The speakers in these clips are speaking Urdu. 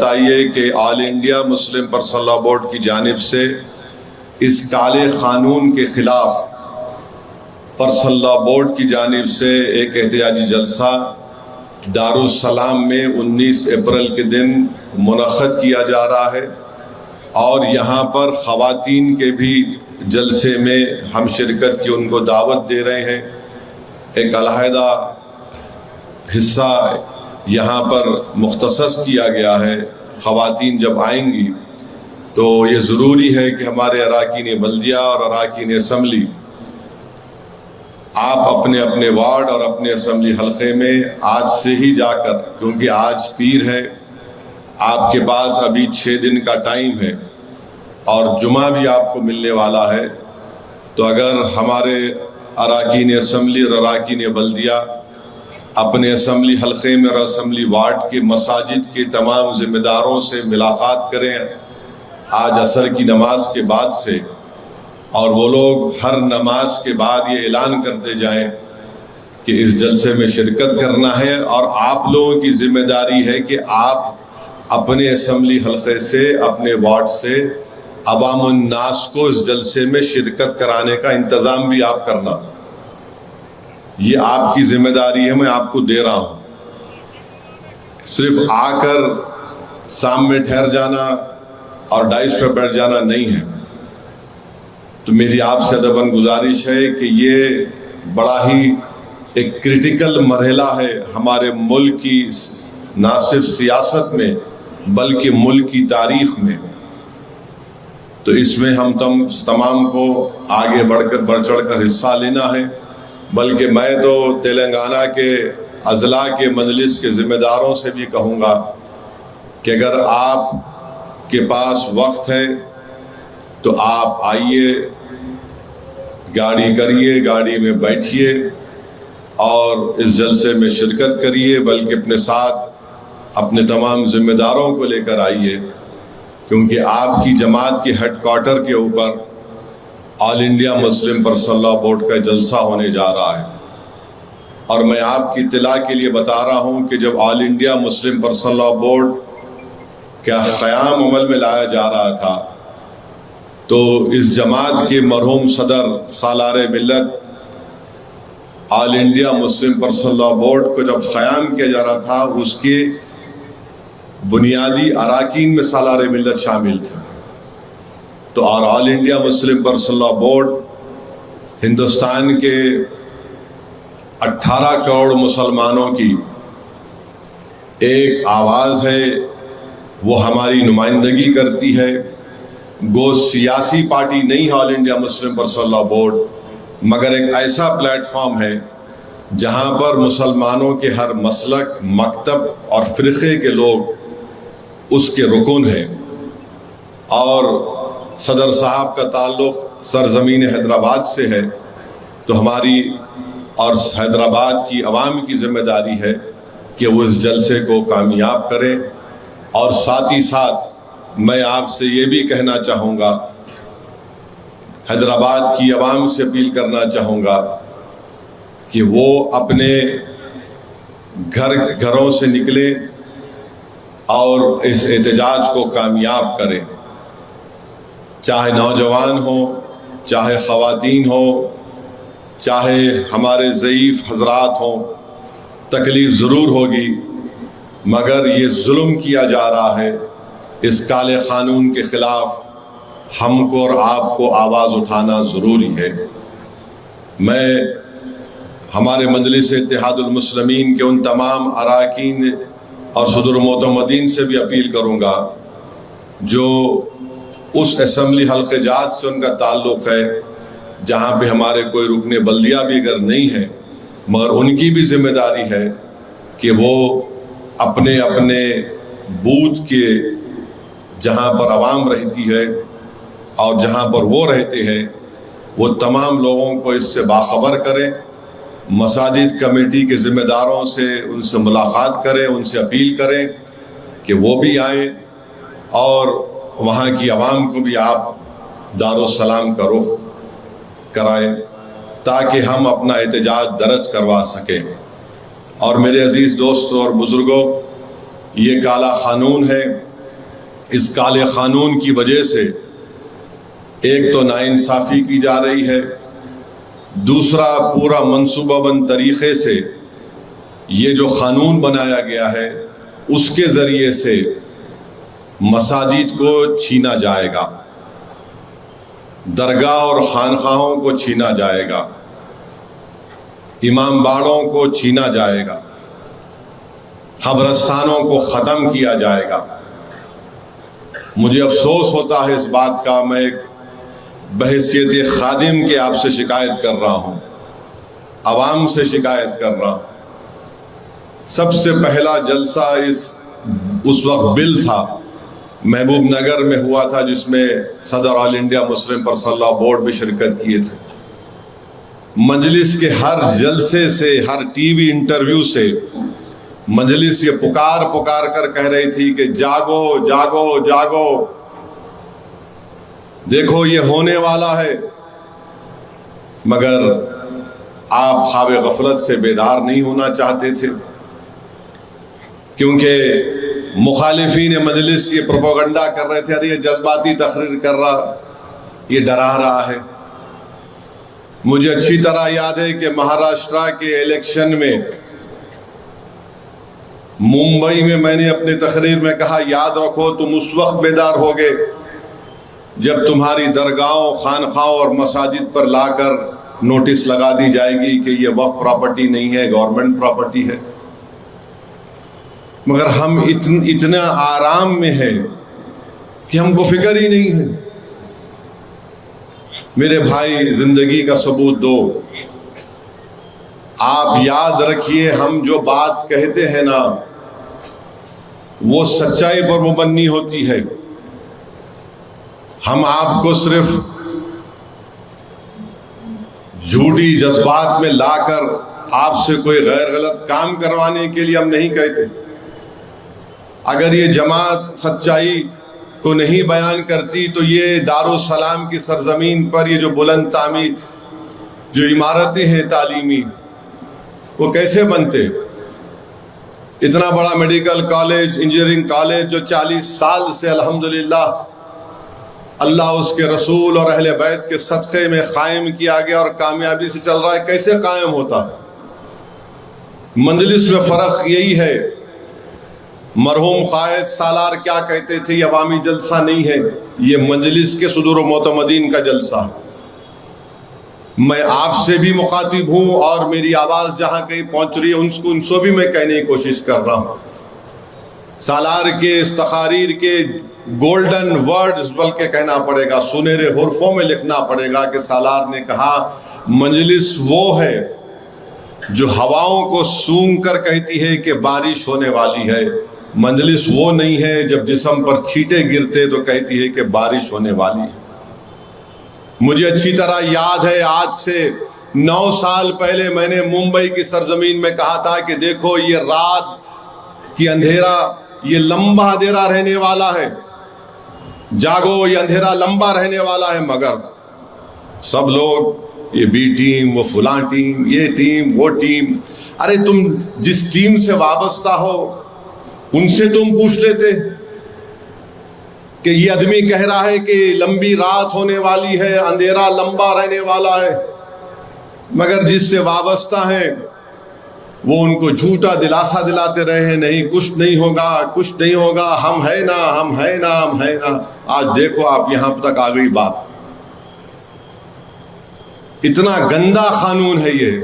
بتائیے کہ All India Muslim Personal Law Board کی جانب سے اس کالے قانون کے خلاف پرسنل لاء بورڈ کی جانب سے ایک احتجاجی جلسہ دارالسلام میں 19 اپریل کے دن منعقد کیا جا رہا ہے، اور یہاں پر خواتین کے بھی جلسے میں ہم شرکت کی ان کو دعوت دے رہے ہیں۔ ایک علیحدہ حصہ یہاں پر مختص کیا گیا ہے۔ خواتین جب آئیں گی تو یہ ضروری ہے کہ ہمارے اراکین بلدیہ اور اراکین اسمبلی آپ اپنے اپنے وارڈ اور اپنے اسمبلی حلقے میں آج سے ہی جا کر، کیونکہ آج پیر ہے، آپ کے پاس ابھی 6 دن کا ٹائم ہے اور جمعہ بھی آپ کو ملنے والا ہے، تو اگر ہمارے اراکین اسمبلی اور اراکین بلدیہ اپنے اسمبلی حلقے میں اور اسمبلی وارڈ کے مساجد کے تمام ذمہ داروں سے ملاقات کریں آج عصر کی نماز کے بعد سے، اور وہ لوگ ہر نماز کے بعد یہ اعلان کرتے جائیں کہ اس جلسے میں شرکت کرنا ہے، اور آپ لوگوں کی ذمہ داری ہے کہ آپ اپنے اسمبلی حلقے سے، اپنے وارڈ سے عوام الناس کو اس جلسے میں شرکت کرانے کا انتظام بھی آپ کرنا۔ یہ آپ کی ذمہ داری ہے، میں آپ کو دے رہا ہوں۔ صرف آ کر سامنے ٹھہر جانا اور ڈائس پہ بیٹھ جانا نہیں ہے۔ تو میری آپ سے ادباً گزارش ہے کہ یہ بڑا ہی ایک کریٹیکل مرحلہ ہے ہمارے ملک کی نہ صرف سیاست میں بلکہ ملک کی تاریخ میں، تو اس میں ہم تمام کو آگے بڑھ چڑھ کر حصہ لینا ہے۔ بلکہ میں تو تلنگانہ کے اضلاع کے مجلس کے ذمہ داروں سے بھی کہوں گا کہ اگر آپ کے پاس وقت ہے تو آپ آئیے، گاڑی کریے، گاڑی میں بیٹھیے اور اس جلسے میں شرکت کریے، بلکہ اپنے ساتھ اپنے تمام ذمہ داروں کو لے کر آئیے، کیونکہ آپ کی جماعت کے ہیڈ کوارٹر کے اوپر All India Muslim Personal Law Board کا جلسہ ہونے جا رہا ہے۔ اور میں آپ کی اطلاع کے لیے بتا رہا ہوں کہ جب All India Muslim Personal Law Board کا قیام عمل میں لایا جا رہا تھا تو اس جماعت کے مرحوم صدر سالار ملت All India Muslim Personal Law Board کو جب قیام کیا جا رہا تھا، اس کے بنیادی اراکین میں سالار ملت شامل تھے۔ تو اور All India Muslim Personal Law Board Hindustan کے 18 کروڑ مسلمانوں کی ایک آواز ہے، وہ ہماری نمائندگی کرتی ہے۔ گو سیاسی پارٹی نہیں ہے All India Muslim Personal Law Board, مگر ایک ایسا پلیٹ فارم ہے جہاں پر مسلمانوں کے ہر مسلک، مکتب اور فرقے کے لوگ اس کے رکن ہیں۔ اور صدر صاحب کا تعلق سرزمین حیدرآباد سے ہے، تو ہماری اور حیدرآباد کی عوام کی ذمہ داری ہے کہ وہ اس جلسے کو کامیاب کریں۔ اور ساتھ ہی ساتھ میں آپ سے یہ بھی کہنا چاہوں گا، حیدرآباد کی عوام سے اپیل کرنا چاہوں گا کہ وہ اپنے گھروں سے نکلیں اور اس احتجاج کو کامیاب کریں، چاہے نوجوان ہوں، چاہے خواتین ہوں، چاہے ہمارے ضعیف حضرات ہوں، تکلیف ضرور ہوگی، مگر یہ ظلم کیا جا رہا ہے، اس کالے قانون کے خلاف ہم کو اور آپ کو آواز اٹھانا ضروری ہے۔ میں ہمارے مجلس اتحاد المسلمین کے ان تمام اراکین اور صدر معتمدین سے بھی اپیل کروں گا جو اس اسمبلی حلقے جات سے ان کا تعلق ہے جہاں پہ ہمارے کوئی رکن بلدیہ بھی اگر نہیں ہے، مگر ان کی بھی ذمہ داری ہے کہ وہ اپنے اپنے بوتھ کے جہاں پر عوام رہتی ہے اور جہاں پر وہ رہتے ہیں، وہ تمام لوگوں کو اس سے باخبر کریں، مساجد کمیٹی کے ذمہ داروں سے ان سے ملاقات کریں، ان سے اپیل کریں کہ وہ بھی آئیں، اور وہاں کی عوام کو بھی آپ دارالسلام کا رخ کرائیں تاکہ ہم اپنا احتجاج درج کروا سکیں۔ اور میرے عزیز دوستوں اور بزرگوں، یہ کالا قانون ہے، اس کالے قانون کی وجہ سے ایک تو ناانصافی کی جا رہی ہے، دوسرا پورا منصوبہ بند طریقے سے یہ جو قانون بنایا گیا ہے اس کے ذریعے سے مساجد کو چھینا جائے گا، درگاہ اور خانقاہوں کو چھینا جائے گا، امام باڑوں کو چھینا جائے گا، قبرستانوں کو ختم کیا جائے گا۔ مجھے افسوس ہوتا ہے اس بات کا، میں ایک بحیثیت خادم کے آپ سے شکایت کر رہا ہوں، عوام سے شکایت کر رہا ہوں۔ سب سے پہلا جلسہ اس وقت بل تھا، محبوب نگر میں ہوا تھا، جس میں صدر All India Muslim Personal Law Board بھی شرکت کیے تھے۔ مجلس کے ہر جلسے سے، ہر ٹی وی انٹرویو سے مجلس یہ پکار کر کہہ رہی تھی کہ جاگو جاگو جاگو، دیکھو یہ ہونے والا ہے، مگر آپ خواب غفلت سے بیدار نہیں ہونا چاہتے تھے، کیونکہ مخالفین مجلس یہ پروپیگنڈا کر رہے تھے، ارے یہ جذباتی تقریر کر رہا، یہ ڈرا رہا ہے۔ مجھے اچھی طرح یاد ہے کہ مہاراشٹرا کے الیکشن میں ممبئی میں نے اپنے تقریر میں کہا، یاد رکھو تم اس وقت بیدار ہوگے جب تمہاری درگاہوں، خانقاہوں اور مساجد پر لا کر نوٹس لگا دی جائے گی کہ یہ وقف پراپرٹی نہیں ہے، گورنمنٹ پراپرٹی ہے۔ مگر ہم اتنا آرام میں ہیں کہ ہم کو فکر ہی نہیں ہے۔ میرے بھائی، زندگی کا ثبوت دو۔ آپ یاد رکھیے، ہم جو بات کہتے ہیں نا وہ سچائی پر مبنی ہوتی ہے۔ ہم آپ کو صرف جھوٹی جذبات میں لا کر آپ سے کوئی غیر غلط کام کروانے کے لیے ہم نہیں کہتے۔ اگر یہ جماعت سچائی کو نہیں بیان کرتی تو یہ دارالسلام کی سرزمین پر یہ جو بلند تعمیر جو عمارتیں ہیں تعلیمی، وہ کیسے بنتے؟ اتنا بڑا میڈیکل کالج، انجینئرنگ کالج جو 40 سال سے الحمدللہ اللہ، اس کے رسول اور اہل بیت کے صدقے میں قائم کیا گیا اور کامیابی سے چل رہا ہے، کیسے قائم ہوتا؟ مجلس میں فرق یہی ہے۔ مرحوم قائد سالار کیا کہتے تھے، یہ عوامی جلسہ نہیں ہے، یہ مجلس کے صدور و معتمدین کا جلسہ ہے۔ میں آپ سے بھی مخاطب ہوں اور میری آواز جہاں کہیں پہنچ رہی ہے ان سے بھی میں کہنے کی کوشش کر رہا ہوں۔ سالار کے اس تقاریر کے گولڈن ورڈز بلکہ کہنا پڑے گا، سنہرے حرفوں میں لکھنا پڑے گا کہ سالار نے کہا، مجلس وہ ہے جو ہواؤں کو سونگ کر کہتی ہے کہ بارش ہونے والی ہے، مجلس وہ نہیں ہے جب جسم پر چھینٹے گرتے تو کہتی ہے کہ بارش ہونے والی ہے۔ مجھے اچھی طرح یاد ہے، آج سے 9 سال پہلے میں نے ممبئی کی سرزمین میں کہا تھا کہ دیکھو یہ رات کی اندھیرا، یہ لمبا اندھیرا رہنے والا ہے، جاگو یہ اندھیرا لمبا رہنے والا ہے۔ مگر سب لوگ یہ بی ٹیم، وہ فلاں ٹیم، یہ ٹیم، وہ ٹیم، ارے تم جس ٹیم سے وابستہ ہو ان سے تم پوچھ لیتے کہ یہ آدمی کہہ رہا ہے کہ لمبی رات ہونے والی ہے، اندھیرا لمبا رہنے والا ہے، مگر جس سے وابستہ ہیں وہ ان کو جھوٹا دلاسا دلاتے رہے ہیں، نہیں کچھ نہیں ہوگا، کچھ نہیں ہوگا، ہم ہے نا، ہم ہے نا، ہم ہے نا۔ آج دیکھو آپ یہاں تک آ گئی بات۔ اتنا گندا قانون ہے یہ،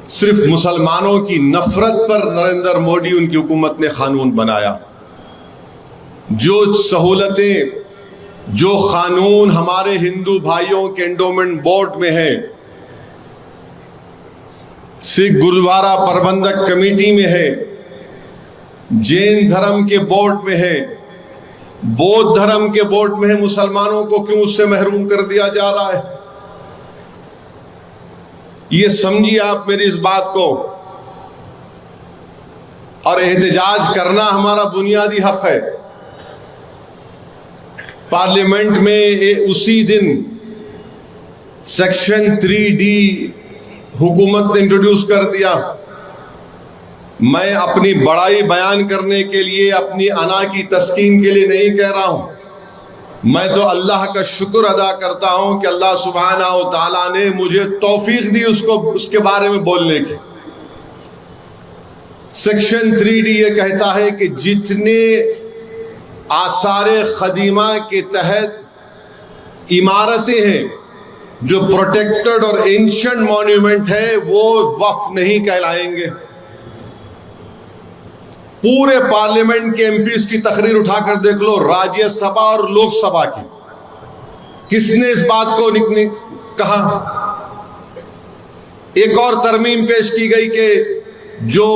صرف مسلمانوں کی نفرت پر نریندر مودی ان کی حکومت نے قانون بنایا۔ جو سہولتیں، جو قانون ہمارے ہندو بھائیوں کے انڈومنٹ بورڈ میں ہیں، سکھ گرودوارا پربندھک کمیٹی میں ہے، جین دھرم کے بورڈ میں ہے، بودھ دھرم کے بورڈ میں ہے، مسلمانوں کو کیوں اس سے محروم کر دیا جا رہا ہے؟ یہ سمجھیے آپ میری اس بات کو، اور احتجاج کرنا ہمارا بنیادی حق ہے۔ پارلیمنٹ میں اسی دن سیکشن 3D حکومت نے انٹروڈیوس کر دیا میں اپنی بڑائی بیان کرنے کے لیے، اپنی انا کی تسکین کے لیے نہیں کہہ رہا ہوں. میں تو اللہ کا شکر ادا کرتا ہوں کہ اللہ سبحانہ و تعالیٰ نے مجھے توفیق دی اس کے بارے میں بولنے کی. سیکشن 3D یہ کہتا ہے کہ جتنے آثار قدیمہ کے تحت عمارتیں ہیں جو پروٹیکٹڈ اور اینشنٹ مونیومنٹ ہے وہ وقف نہیں کہلائیں گے. پورے پارلیمنٹ کے ایم پیز کی تقریر اٹھا کر دیکھ لو، راجیہ سبھا اور لوک سبھا کی، کس نے اس بات کو کہا؟ ایک اور ترمیم پیش کی گئی کہ جو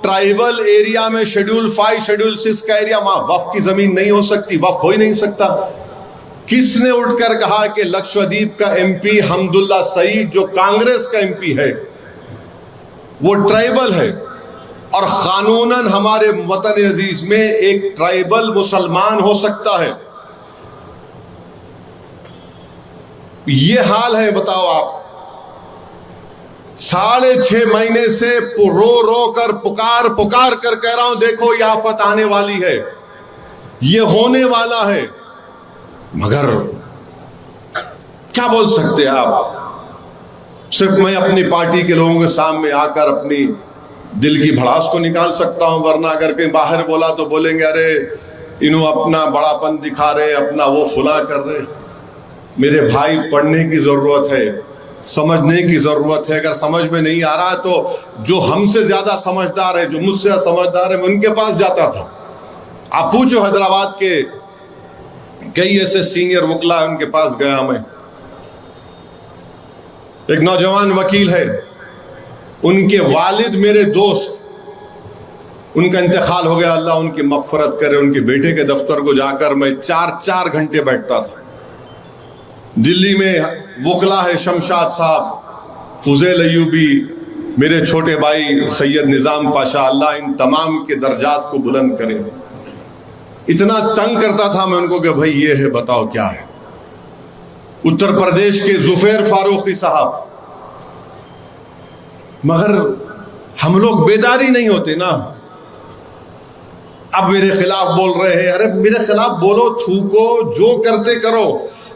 ٹرائبل ایریا میں شیڈول 5 شیڈول 6 کا ایریا، وہاں وقف کی زمین نہیں ہو سکتی، وقف ہو ہی نہیں سکتا. کس نے اٹھ کر کہا کہ لکشدیپ کا ایم پی حمداللہ سعید جو کانگریس کا ایم پی ہے وہ ٹرائبل ہے، اور قانوناً ہمارے وطن عزیز میں ایک ٹرائبل مسلمان ہو سکتا ہے؟ یہ حال ہے. بتاؤ آپ، 6.5 مہینے سے رو رو کر پکار کر کہہ رہا ہوں دیکھو یہ آفت آنے والی ہے، یہ ہونے والا ہے، مگر کیا بول سکتے آپ؟ صرف میں اپنی پارٹی کے لوگوں کے سامنے آ کر اپنی دل کی بھڑاس کو نکال سکتا ہوں، ورنہ اگر کہیں باہر بولا تو بولیں گے ارے انہوں اپنا بڑا پن دکھا رہے، اپنا وہ فلاں کر رہے. میرے بھائی، پڑھنے کی ضرورت ہے، سمجھنے کی ضرورت ہے. اگر سمجھ میں نہیں آ رہا تو جو ہم سے زیادہ سمجھدار ہے، جو مجھ سے سمجھدار ہے، میں ان کے پاس جاتا تھا. آپ پوچھو حیدرآباد کے کئی ایسے سینئر وکلا ان کے پاس گیا میں. ایک نوجوان وکیل ہے، ان کے والد میرے دوست، ان کا انتقال ہو گیا، اللہ ان کی مغفرت کرے. ان کے بیٹے کے دفتر کو جا کر میں 4 گھنٹے بیٹھتا تھا. دلی میں وکلا ہے شمشاد صاحب، فضیل ایوبی، میرے چھوٹے بھائی سید نظام پاشا، اللہ ان تمام کے درجات کو بلند کرے. اتنا تنگ کرتا تھا میں ان کو کہ بھائی یہ ہے، بتاؤ کیا ہے. اتر پردیش کے ظفیر فاروقی صاحب، مگر ہم لوگ بیداری نہیں ہوتے نا. اب میرے خلاف بول رہے ہیں، ارے میرے خلاف بولو، تھوکو، جو کرتے کرو،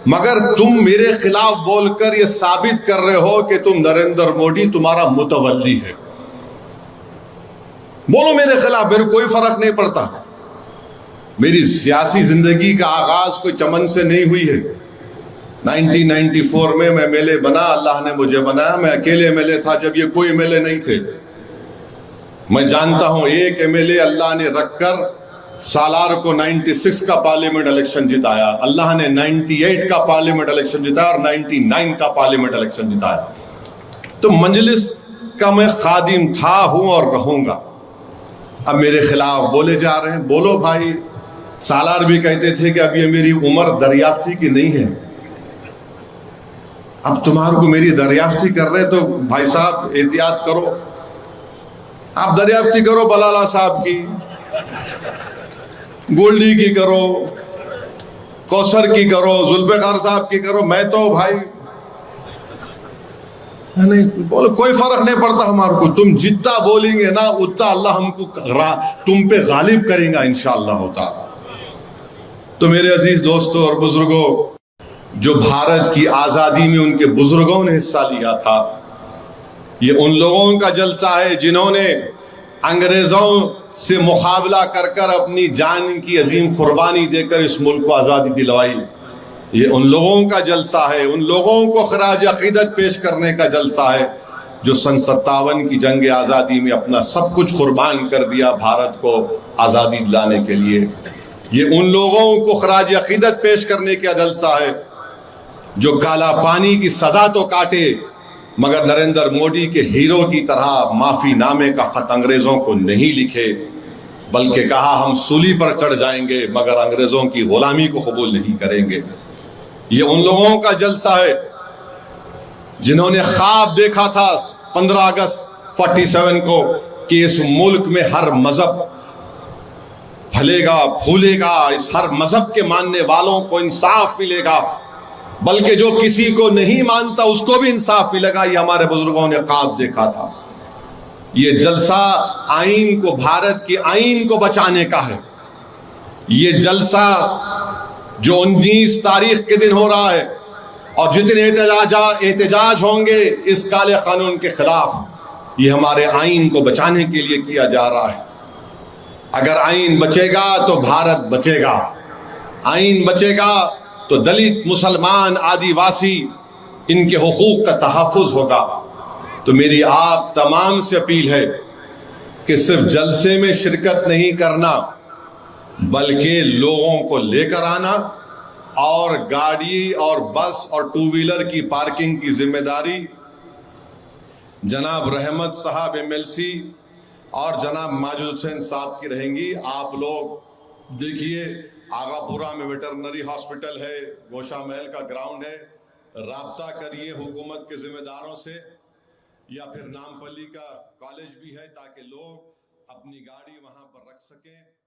مگر تم میرے خلاف بول کر یہ ثابت کر رہے ہو کہ تم نریندر مودی تمہارا متولی ہے. بولو میرے خلاف، میرے کوئی فرق نہیں پڑتا. میری سیاسی زندگی کا آغاز کوئی چمن سے نہیں ہوئی ہے. 1994 میں ایم ایل اے بنا، اللہ نے مجھے بنایا. میں اکیلے ایم ایل اے تھا جب یہ کوئی ایم ایل اے نہیں تھے. میں جانتا ہوں ایک ایم ایل اے اللہ نے رکھ کر سالار کو 96 کا پارلیمنٹ الیکشن جتایا، اللہ نے 98 کا پارلیمنٹ الیکشن جتایا اور 99 کا پارلیمنٹ الیکشن جتایا. تو مجلس کا میں خادم تھا، ہوں اور رہوں گا. اب میرے خلاف بولے جا رہے ہیں. بولو بھائی. سالار بھی کہتے تھے کہ اب یہ میری عمر دریافتی کی نہیں ہے، اب تمہارے کو میری دریافتی کر رہے تو بھائی صاحب احتیاط کرو. آپ دریافتی کرو بلالہ صاحب کی، گولڈی کی کرو، کوثر کی کرو، ذوالفقار صاحب کی کرو. میں تو بھائی نہیں بولو، کوئی فرق نہیں پڑتا ہمارے کو. تم جتنا بولیں گے نا اتنا اللہ ہم کو تم پہ غالب کرے گا انشاءاللہ تعالی. تو میرے عزیز دوستوں اور بزرگوں، جو بھارت کی آزادی میں ان کے بزرگوں نے حصہ لیا تھا، یہ ان لوگوں کا جلسہ ہے جنہوں نے انگریزوں سے مقابلہ کر کر اپنی جان کی عظیم قربانی دے کر اس ملک کو آزادی دلوائی. یہ ان لوگوں کا جلسہ ہے، ان لوگوں کو خراج عقیدت پیش کرنے کا جلسہ ہے جو سن 57 کی جنگ آزادی میں اپنا سب کچھ قربان کر دیا بھارت کو آزادی دلانے کے لیے. یہ ان لوگوں کو خراج عقیدت پیش کرنے کا جلسہ ہے جو کالا پانی کی سزا تو کاٹے مگر نریندر مودی کے ہیرو کی طرح معافی نامے کا خط انگریزوں کو نہیں لکھے، بلکہ کہا ہم سولی پر چڑھ جائیں گے مگر انگریزوں کی غلامی کو قبول نہیں کریں گے. یہ ان لوگوں کا جلسہ ہے جنہوں نے خواب دیکھا تھا 15 اگست 47 کو کہ اس ملک میں ہر مذہب پھلے گا پھولے گا، اس ہر مذہب کے ماننے والوں کو انصاف ملے گا، بلکہ جو کسی کو نہیں مانتا اس کو بھی انصاف ملے گا. یہ ہمارے بزرگوں نے خواب دیکھا تھا. یہ جلسہ آئین کو، بھارت کی آئین کو بچانے کا ہے. یہ جلسہ جو 19 تاریخ کے دن ہو رہا ہے اور جتنے احتجاج ہوں گے اس کالے قانون کے خلاف، یہ ہمارے آئین کو بچانے کے لیے کیا جا رہا ہے. اگر آئین بچے گا تو بھارت بچے گا. آئین بچے گا تو دلت، مسلمان، آدی واسی، ان کے حقوق کا تحفظ ہوگا. تو میری آپ تمام سے اپیل ہے کہ صرف جلسے میں شرکت نہیں کرنا بلکہ لوگوں کو لے کر آنا، اور گاڑی اور بس اور ٹو ویلر کی پارکنگ کی ذمہ داری جناب رحمت صاحب MLC اور جناب ماجد حسین صاحب کی رہیں گی. آپ لوگ دیکھیے آغا پورا میں ویٹرنری ہاسپٹل ہے، گوشہ محل کا گراؤنڈ ہے، رابطہ کریے حکومت کے ذمہ داروں سے، یا پھر نامپلی کا کالج بھی ہے تاکہ لوگ اپنی گاڑی وہاں پر رکھ سکیں.